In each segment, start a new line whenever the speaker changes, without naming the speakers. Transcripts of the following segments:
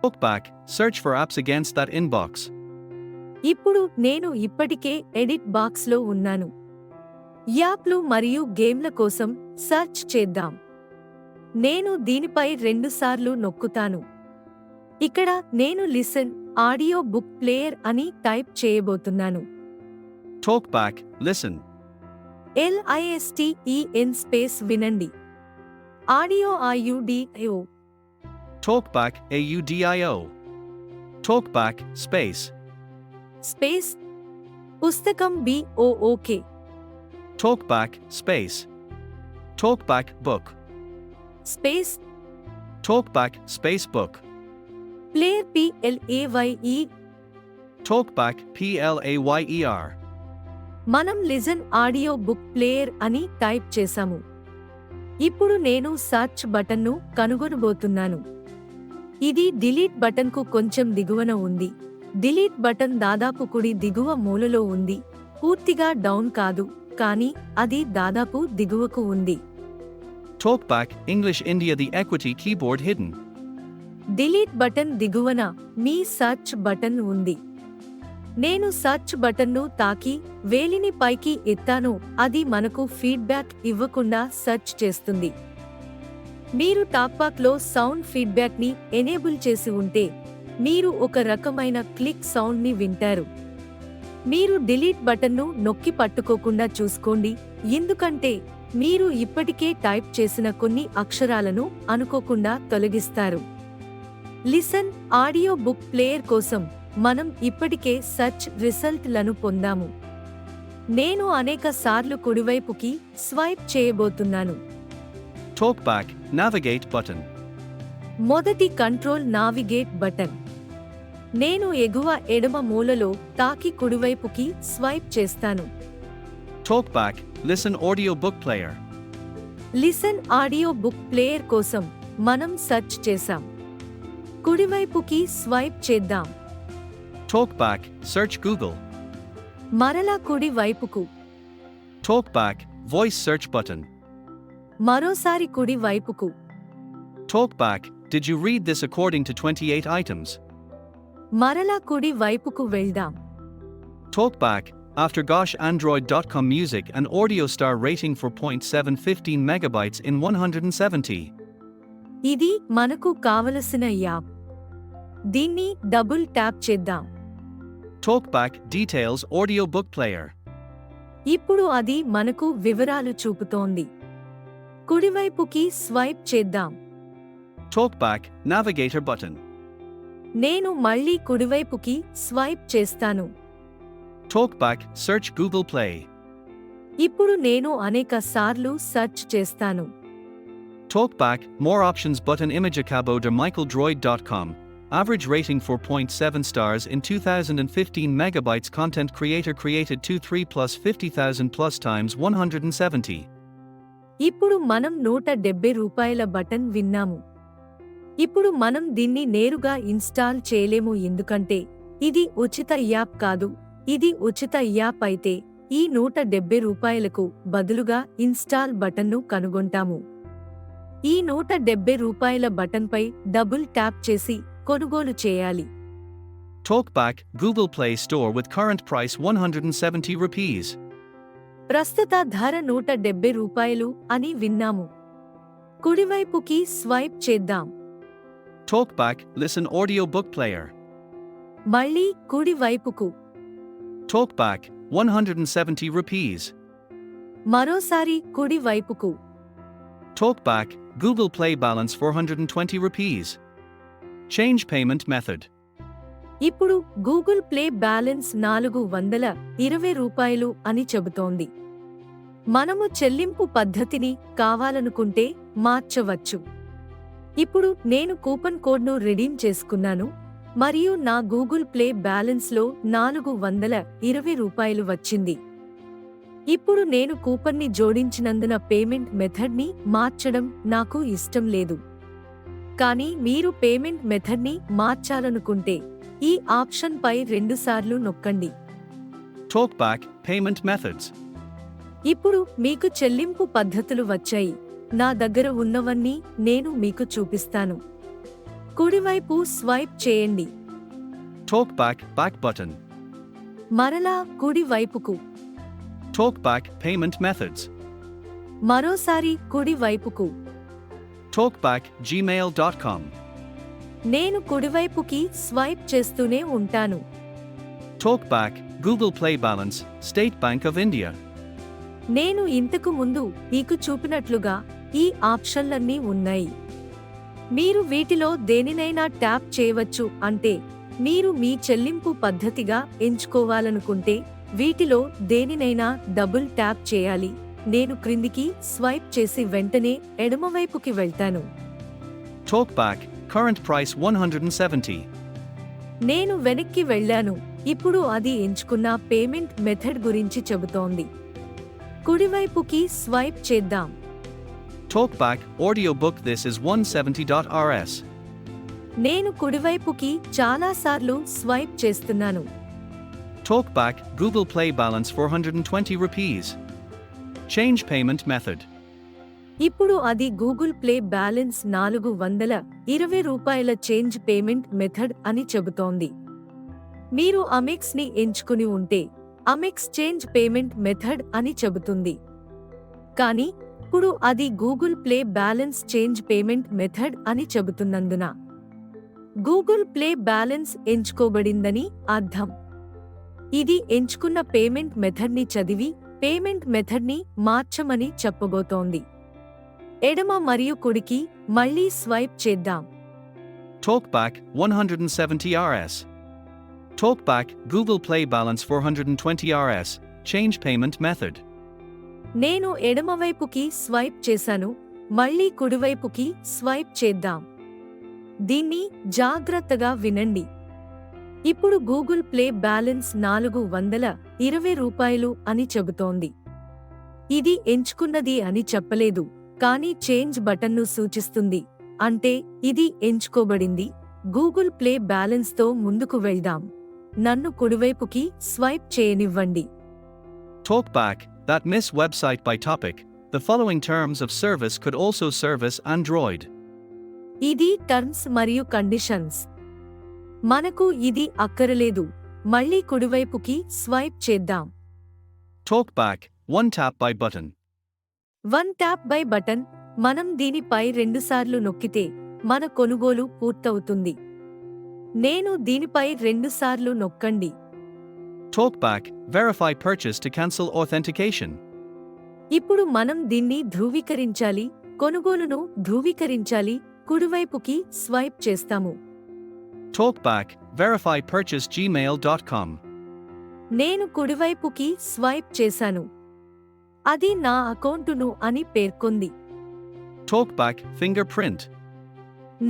Talkback, search for apps against that inbox.
ఇప్పుడు నేను ఇప్పటికే ఎడిట్ బాక్స్లో ఉన్నాను. యాప్లు మరియు గేమ్ల కోసం సెర్చ్ చేద్దాం. నేను దీనిపై రెండుసార్లు నొక్కుతాను. ఇక్కడ నేను లిసన్ ఆడియో బుక్ ప్లేయర్ అని టైప్ చేయబోతున్నాను.
Talkback, listen.
LISTEN స్పేస్ వినండి. Audio AUDIO.
Talkback, AUDIO. Talkback, space.
Space పుస్తకం BOOK.
Talkback, space. Talkback, book.
Space
Talkback, space book.
Player PLAYE.
Talkback, PLAYER.
మనం లిజన్ ఆడియో బుక్ ప్లేయర్ అని type చేశాము. ఇప్పుడు నేను search బటన్ను కనుగొనబోతున్నాను. ఇది డిలీట్ బటన్కు కొంచెం దిగువన ఉంది. డిలీట్ బటన్ దాదాపు కుడి దిగువ మూలలో ఉంది. పూర్తిగా డౌన్ కాదు, కానీ అది దాదాపు దిగువకు ఉంది.
Talkback, English India, the equity keyboard hidden.
Delete button దిగువన మీ సర్చ్ బటన్ ఉంది. నేను సర్చ్ బటన్ను తాకి వేలిని పైకి ఎత్తాను. అది మనకు ఫీడ్బ్యాక్ ఇవ్వకుండా సెర్చ్ చేస్తుంది. మీరు టాక్బాక్లో సౌండ్ ఫీడ్బ్యాక్ని ఎనేబుల్ చేసి ఉంటే మీరు ఒక రకమైన క్లిక్ సౌండ్ని వింటారు. మీరు డిలీట్ బటన్ను నొక్కి పట్టుకోకుండా చూసుకోండి, ఎందుకంటే మీరు ఇప్పటికే టైప్ చేసిన కొన్ని అక్షరాలను అనుకోకుండా తొలగిస్తారు. లిసన్ ఆడియో బుక్ ప్లేయర్ కోసం మనం ఇప్పటికే సెర్చ్ రిజల్ట్ లను పొందాము. నేను అనేక సార్లు కుడివైపుకి స్వైప్ చేయబోతున్నాను.
Talkback, navigate button.
మొదటి కంట్రోల్ నావిగేట్ బటన్. నేను ఎగువ ఎడమ మూలలో తాకి కుడివైపుకి స్వైప్ చేస్తాను.
Talkback, listen audio book player.
Listen audio book player కోసం మనం సెర్చ్ చేశాం. కుడివైపుకి స్వైప్ చేద్దాం.
Talkback, search Google.
మరలా కుడి వైపుకు.
Talkback, voice search button.
మరోసారి కుడి వైపుకు.
Talkback, did you read this according to 28 items?
మరలా కుడి వైపుకు వెళ్దాం.
Talkback, after Gosh Android.com music and audio star rating for 0.715 megabytes in 170.
ఇది మనకు కావలసిన యాప్. దీన్ని డబుల్ ట్యాప్ చేద్దాం.
Talkback, details audio book player.
ఇప్పుడు అది మనకు వివరాలు చూపుతోంది. కుడివైపుకి స్వైప్ చేద్దాం.
Talkback, navigator button.
నేను మళ్ళీ కుడివైపుకి స్వైప్ చేస్తాను.
Talkback, search Google Play.
ఇప్పుడు నేను అనేక సార్లు సెర్చ్ చేస్తాను.
Talkback, more options button imagecabo de michaeldroid.com. Average rating 4.7 stars in 2015 megabytes content creator created 23 plus 50,000 plus times 170.
ఇప్పుడు మనం $170 బటన్ విన్నాము. ఇప్పుడు మనం దీన్ని నేరుగా ఇన్స్టాల్ చేయలేము, ఎందుకంటే ఇది ఉచిత యాప్ కాదు. ఇది ఉచిత యాప్ అయితే ఈ $170కు బదులుగా ఇన్స్టాల్ బటన్ను కనుగొంటాము. ఈ $170 బటన్పై డబుల్ ట్యాప్ చేసి కొనుగోలు చేయాలి.
Talkback, Google Play Store with current price 170 rupees.
ప్రస్తుత ధర $170 అని విన్నాము. కుడివైపుకి స్వైప్ చేద్దాం.
Talkback, listen audio book player.
మళ్ళీ కుడి వైపుకు.
Talkback, 170 rupees.
మరోసారి కుడి వైపుకు.
Talkback, Google Play balance 420 rupees. Change payment method.
ఇప్పుడు గూగుల్ ప్లే బ్యాలెన్స్ $420 అని చెబుతోంది. మనము చెల్లింపు పద్ధతిని కావాలనుకుంటే మార్చవచ్చు. ఇప్పుడు నేను కూపన్ కోడ్ను రిడీమ్ చేసుకున్నాను మరియు నా గూగుల్ ప్లే బ్యాలెన్స్లో $420 వచ్చింది. ఇప్పుడు నేను కూపన్ని జోడించినందున పేమెంట్ మెథడ్ని మార్చడం నాకు ఇష్టం లేదు. కానీ మీరు పేమెంట్ మెథడ్ని మార్చాలనుకుంటే ఈ ఆప్షన్పై రెండుసార్లు నొక్కండి.
Talkback, payment methods.
ఇప్పుడు మీకు చెల్లింపు పద్ధతులు వచ్చాయి. నా దగ్గర ఉన్నవన్నీ నేను మీకు చూపిస్తాను. కుడివైపు స్వైప్ చేయండి.
TalkBack back button.
మరలా కుడివైపుకు.
TalkBack payment methods.
మరోసారి కుడివైపుకు.
TalkBack gmail.com.
నేను కుడివైపుకి స్వైప్ చేస్తూనే ఉంటాను.
TalkBack Google Play Balance State Bank of India.
నేను ఇంతకు ముందు మీకు చూపినట్లుగా ఈ ఆప్షన్లన్నీ ఉన్నాయి. మీరు వీటిలో దేనినైనా ట్యాప్ చేయవచ్చు. అంటే మీరు మీ చెల్లింపు పద్ధతిగా ఎంచుకోవాలనుకుంటే వీటిలో దేనినైనా డబుల్ ట్యాప్ చేయాలి. నేను క్రిందికి స్వైప్ చేసి వెంటనే ఎడమవైపుకి వెళ్తాను.
TalkBack current price 170.
నేను వెనక్కి వెళ్ళాను. ఇప్పుడు అది ఎంచుకున్న పేమెంట్ మెథడ్ గురించి చెబుతోంది. కుడివైపుకి స్వైప్ చేద్దాం.
TalkBack audiobook this is 170.rs.
నేను కుడివైపుకి చాలాసార్లు స్వైప్ చేస్తున్నాను.
TalkBack Google Play Balance 420 rupees. Change payment method.
ఇప్పుడు అది గూగుల్ ప్లే బ్యాలెన్స్ 420 రూపాయల చేంజ్ పేమెంట్ మెథడ్ అని చెబుతోంది. మీరు అమెక్స్ ని ఎంచుకుని ఉంటే అమెక్స్ చేంజ్ పేమెంట్ మెథడ్ అని చెబుతుంది. కానీ ఇప్పుడు అది Google play balance change payment method అని చెబుతున్నందున గూగుల్ ప్లే బ్యాలెన్స్ ఎంచుకోబడిందని అర్థం. ఇది ఎంచుకున్న పేమెంట్ మెథడ్ని చదివి పేమెంట్ మెథడ్ని మార్చమని చెప్పబోతోంది. ఎడమ మరియు కుడికి మళ్ళీ స్వైప్ చేద్దాం.
TalkBack 170 Rs. TalkBack Google Play Balance 420 Rs. Change payment method.
నేను ఎడమవైపుకి స్వైప్ చేశాను. మళ్ళీ కుడివైపుకి స్వైప్ చేద్దాం. దీన్ని జాగ్రత్తగా వినండి. ఇప్పుడు గూగుల్ ప్లే బ్యాలెన్స్ 420 రూపాయలు అని చెబుతోంది. ఇది ఎంచుకున్నది అని చెప్పలేదు, కానీ చేంజ్ బటన్ను సూచిస్తుంది. అంటే ఇది ఎంచుకోబడింది. గూగుల్ ప్లే బ్యాలెన్స్తో ముందుకు వెళ్దాం. నన్ను కుడివైపుకి స్వైప్ చేయనివ్వండి.
TalkBack that miss website by topic. The following terms of service could also service Android.
ఇది టర్మ్స్ మరియు కండిషన్స్. మనకు ఇది అక్కరలేదు. మళ్ళీ కుడివైపుకి స్వైప్ చేద్దాం.
TalkBack one tap by button.
One tap by button. మనం దీనిపై రెండుసార్లు నొక్కితే మన కొనుగోలు పూర్తవుతుంది. నేను దీనిపై రెండుసార్లు నొక్కండి.
TalkBack verify purchase to cancel authentication.
ఇప్పుడు మనం దీన్ని ధృవీకరించాలి, కొనుగోలును ధృవీకరించాలి. కుడివైపుకి స్వైప్ చేస్తాము.
TalkBack verify purchase gmail.com.
నేను కుడివైపుకి స్వైప్ చేశాను. అది నా అకౌంటును అని పేర్కొంది.
TalkBack fingerprint.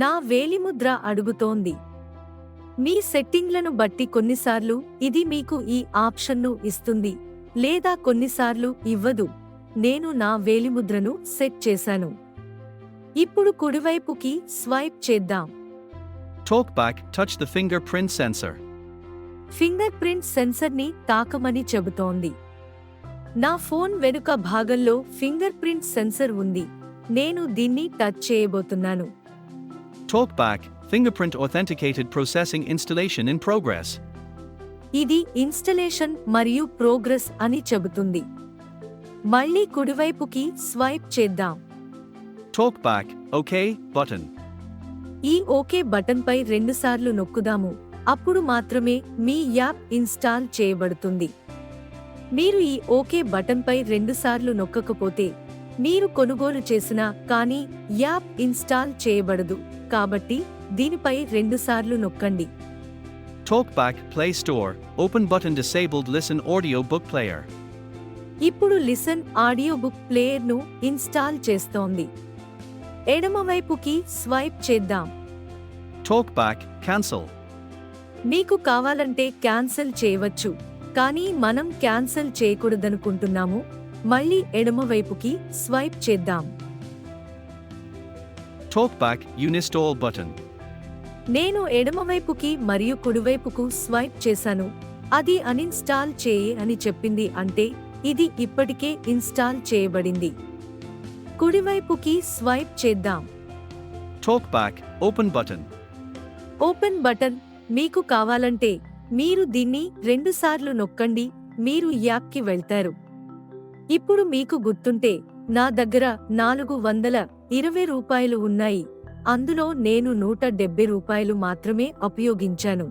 నా వేలిముద్ర అడుగుతోంది. మీ సెట్టింగ్లను బట్టి కొన్నిసార్లు ఇది మీకు ఈ ఆప్షన్ను ఇస్తుంది, లేదా కొన్నిసార్లు ఇవ్వదు. నేను నా వేలిముద్రను సెట్ చేశాను. ఇప్పుడు కుడివైపుకి స్వైప్ చేద్దాం.
TalkBack touch the fingerprint sensor.
Finger print సెన్సర్ని తాకమని చెబుతోంది. నా ఫోన్ వెనుక భాగంలో ఫింగర్ ప్రింట్ సెన్సర్ ఉంది. నేను దీన్ని టచ్ చేయబోతున్నాను.
TalkBack fingerprint authenticated processing installation in progress.
ఇది ఇన్స్టలేషన్ మరియు ప్రోగ్రెస్ అని చెబుతుంది. మళ్ళీ కుడివైపుకి స్వైప్ చేద్దాం.
TalkBack OK button.
ఈ ఓకే బటన్పై రెండుసార్లు నొక్కుదాము. అప్పుడు మాత్రమే మీ యాప్ ఇన్స్టాల్ చేయబడుతుంది. మీరు ఈ ఓకే బటన్పై రెండుసార్లు నొక్కకపోతే మీరు కొనుగోలు చేసినా కానీ యాప్ ఇన్స్టాల్ చేయబడదు. కాబట్టి దీనిపై రెండుసార్లు నొక్కండి.
TalkBack Play Store open button disabled listen audio book player.
ఇప్పుడు లిసన్ ఆడియో బుక్ ప్లేయర్ను ఇన్స్టాల్ చేస్తోంది. ఎడమవైపుకి స్వైప్ చేద్దాం.
TalkBack cancel.
మీకు కావాలంటే క్యాన్సిల్ చేయవచ్చు, కానీ మనం క్యాన్సిల్ చేయకూడదనుకుంటున్నాము. మళ్ళీ ఎడమవైపుకి స్వైప్ చేద్దాం.
TalkBack uninstall button.
నేను ఎడమవైపుకి మరియు కుడివైపుకు స్వైప్ చేశాను. అది అన్ఇన్స్టాల్ చేయి అని చెప్పింది. అంటే ఇది ఇప్పటికే ఇన్స్టాల్ చేయబడింది. కుడివైపుకి స్వైప్ చేద్దాం.
TalkBack open button.
Open button మీకు కావాలంటే మీరు దీన్ని 2 సార్లు నొక్కండి, మీరు యాప్కి వెళ్తారు. ఇప్పుడు మీకు గుర్తుంటే నా దగ్గర 420 రూపాయలు ఉన్నాయి, అందులో నేను 170 రూపాయలు మాత్రమే ఉపయోగించాను.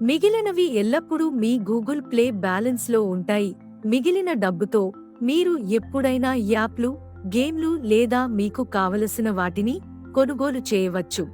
మిగిలినవి ఎల్లప్పుడూ మీ గూగుల్ ప్లే బ్యాలెన్స్లో ఉంటాయి. మిగిలిన డబ్బుతో మీరు ఎప్పుడైనా యాప్లు, గేమ్లు లేదా మీకు కావలసిన వాటిని కొనుగోలు చేయవచ్చు.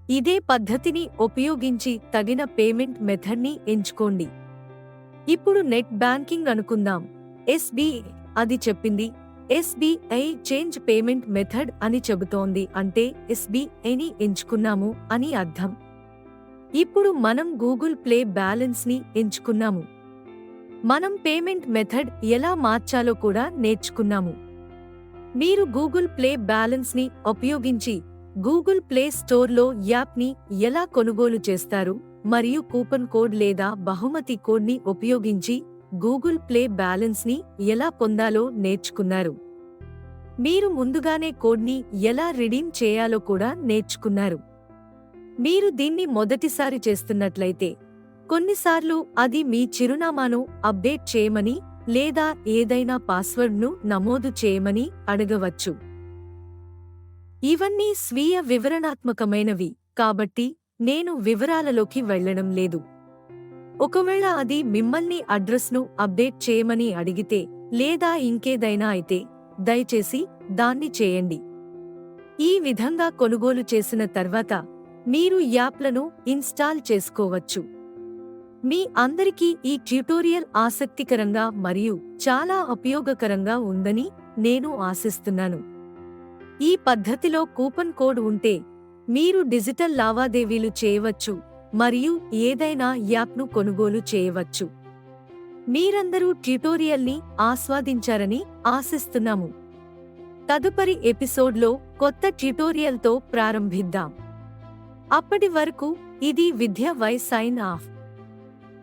ఇదే పద్ధతిని ఉపయోగించి తగిన పేమెంట్ మెథడ్ని ఎంచుకోండి. ఇప్పుడు నెట్ బ్యాంకింగ్ అనుకుందాం. ఎస్బీఐ అది చెప్పింది. ఎస్బీఐ చేంజ్ పేమెంట్ మెథడ్ అని చెబుతోంది, అంటే ఎస్బీఐని ఎంచుకున్నాము అని అర్థం. ఇప్పుడు మనం గూగుల్ ప్లే బ్యాలెన్స్ని ఎంచుకున్నాము. మనం పేమెంట్ మెథడ్ ఎలా మార్చాలో కూడా నేర్చుకున్నాము. మీరు గూగుల్ ప్లే బ్యాలెన్స్ని ఉపయోగించి గూగుల్ ప్లే స్టోర్లో యాప్ని ఎలా కొనుగోలు చేస్తారు మరియు కూపన్ కోడ్ లేదా బహుమతి కోడ్ని ఉపయోగించి గూగుల్ ప్లే బ్యాలెన్స్ని ఎలా పొందాలో నేర్చుకున్నారు. మీరు ముందుగానే కోడ్ని ఎలా రిడీమ్ చేయాలో కూడా నేర్చుకున్నారు. మీరు దీన్ని మొదటిసారి చేస్తున్నట్లయితే కొన్నిసార్లు అది మీ చిరునామాను అప్డేట్ చేయమని లేదా ఏదైనా పాస్వర్డ్ను నమోదు చేయమని అడగవచ్చు. ఇవన్నీ స్వీయ వివరణాత్మకమైనవి కాబట్టి నేను వివరాలలోకి వెళ్లడం లేదు. ఒకవేళ అది మిమ్మల్ని అడ్రస్ను అప్డేట్ చేయమని అడిగితే లేదా ఇంకేదైనా అయితే దయచేసి దాన్ని చేయండి. ఈ విధంగా కొనుగోలు చేసిన తర్వాత మీరు యాప్లను ఇన్స్టాల్ చేసుకోవచ్చు. మీ అందరికీ ఈ ట్యుటోరియల్ ఆసక్తికరంగా మరియు చాలా ఉపయోగకరంగా ఉందని నేను ఆశిస్తున్నాను. ఈ పద్ధతిలో కూపన్ కోడ్ ఉంటే మీరు డిజిటల్ లావాదేవీలు చేయవచ్చు మరియు ఏదైనా యాప్ను కొనుగోలు చేయవచ్చు. మీరందరూ ట్యుటోరియల్ని ఆస్వాదించారని ఆశిస్తున్నాము. తదుపరి ఎపిసోడ్లో కొత్త ట్యుటోరియల్తో ప్రారంభిద్దాం. అప్పటి వరకు ఇది విద్య వై sign off.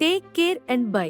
Take care and by.